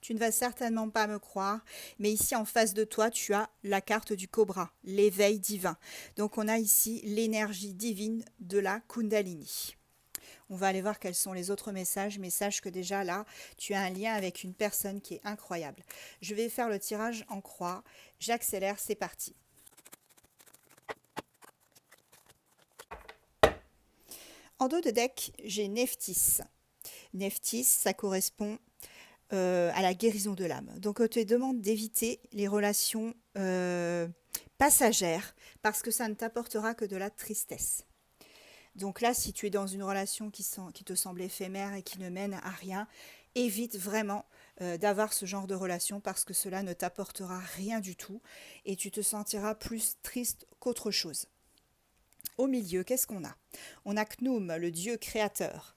Tu ne vas certainement pas me croire, mais ici en face de toi, tu as la carte du cobra, l'éveil divin. Donc on a ici l'énergie divine de la Kundalini. On va aller voir quels sont les autres messages, mais sache que déjà là, tu as un lien avec une personne qui est incroyable. Je vais faire le tirage en croix. J'accélère, c'est parti. En dos de deck, j'ai Nephthys. Nephthys, ça correspond à la guérison de l'âme. Donc on te demande d'éviter les relations passagères parce que ça ne t'apportera que de la tristesse. Donc là, si tu es dans une relation qui te semble éphémère et qui ne mène à rien, évite vraiment d'avoir ce genre de relation parce que cela ne t'apportera rien du tout et tu te sentiras plus triste qu'autre chose. Au milieu, qu'est-ce qu'on a? On a Khnum, le dieu créateur.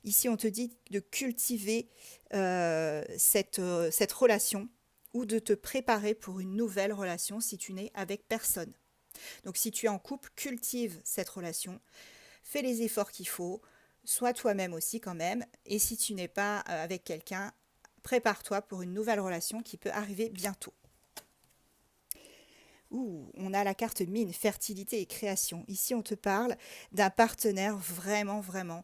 Ici, on te dit de cultiver cette relation ou de te préparer pour une nouvelle relation si tu n'es avec personne. Donc si tu es en couple, cultive cette relation, fais les efforts qu'il faut, sois toi-même aussi quand même, et si tu n'es pas avec quelqu'un, prépare-toi pour une nouvelle relation qui peut arriver bientôt. On a la carte mine, fertilité et création. Ici, on te parle d'un partenaire vraiment, vraiment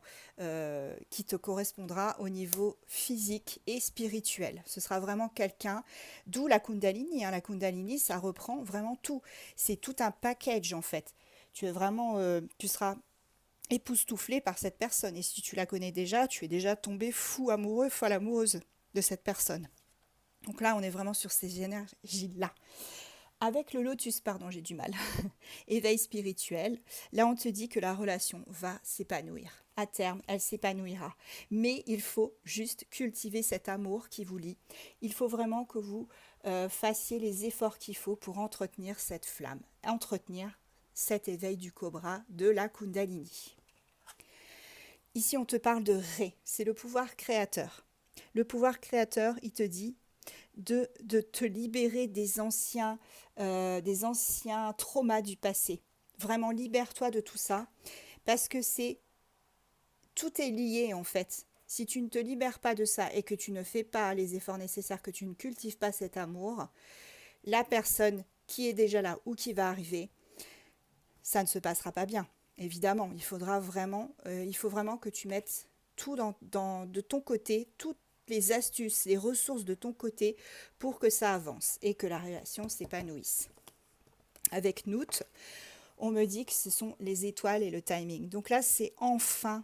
qui te correspondra au niveau physique et spirituel. Ce sera vraiment quelqu'un, d'où la Kundalini. La Kundalini, ça reprend vraiment tout. C'est tout un package en fait. Tu seras époustouflé par cette personne. Et si tu la connais déjà, tu es déjà tombé fou amoureux, folle amoureuse de cette personne. Donc là, on est vraiment sur ces énergies-là. Avec le lotus, pardon, j'ai du mal. Éveil spirituel. Là, on te dit que la relation va s'épanouir. À terme, elle s'épanouira. Mais il faut juste cultiver cet amour qui vous lie. Il faut vraiment que vous fassiez les efforts qu'il faut pour entretenir cette flamme, entretenir cet éveil du cobra, de la Kundalini. Ici, on te parle de Ré. C'est le pouvoir créateur. Le pouvoir créateur, il te dit de te libérer des anciens traumas du passé. Vraiment, libère-toi de tout ça, parce que tout est lié en fait. Si tu ne te libères pas de ça et que tu ne fais pas les efforts nécessaires, que tu ne cultives pas cet amour, la personne qui est déjà là ou qui va arriver, ça ne se passera pas bien. Évidemment, il faut vraiment que tu mettes tout de ton côté, toutes les astuces, les ressources de ton côté pour que ça avance et que la relation s'épanouisse. Avec Nout, on me dit que ce sont les étoiles et le timing. Donc là, c'est enfin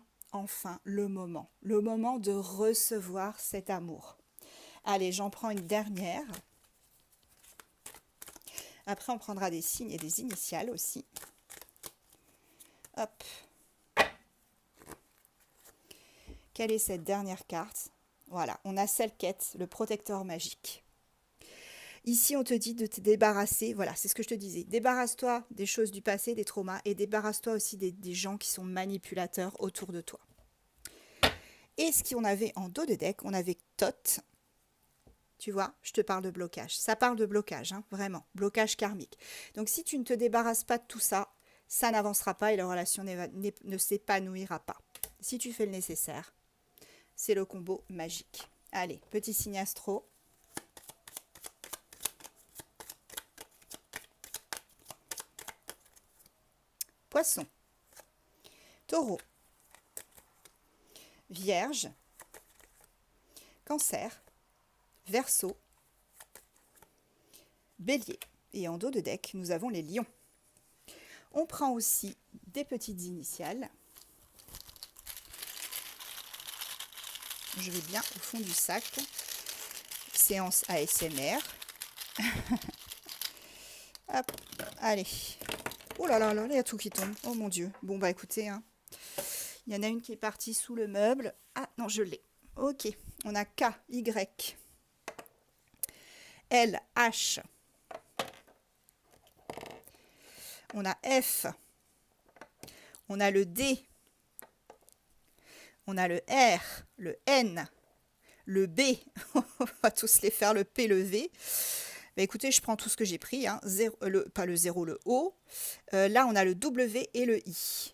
le moment de recevoir cet amour. Allez, j'en prends une dernière. Après, on prendra des signes et des initiales aussi. Hop. Quelle est cette dernière carte? Voilà, on a Selket, le protecteur magique. Ici, on te dit de te débarrasser, voilà, c'est ce que je te disais. Débarrasse-toi des choses du passé, des traumas, et débarrasse-toi aussi des gens qui sont manipulateurs autour de toi. Et ce qu'on avait en dos de deck, on avait Thoth. Tu vois, je te parle de blocage. Ça parle de blocage, hein, vraiment, blocage karmique. Donc si tu ne te débarrasses pas de tout ça, ça n'avancera pas et la relation ne s'épanouira pas. Si tu fais le nécessaire, c'est le combo magique. Allez, petit signe astro. Poisson, Taureau, Vierge, Cancer, Verseau, Bélier. Et en dos de deck, nous avons les lions. On prend aussi des petites initiales. Je vais bien au fond du sac. Séance ASMR. Hop, allez. Oh là là là, il y a tout qui tombe. Oh mon Dieu. Bon bah écoutez, hein. Il y en a une qui est partie sous le meuble. Ah non, je l'ai. Ok. On a K, Y, L, H. On a F. On a le D. On a le R, le N, le B. On va tous les faire, le P, le V. Bah écoutez, je prends tout ce que j'ai pris, hein. Pas le 0, le O. Là, on a le W et le I.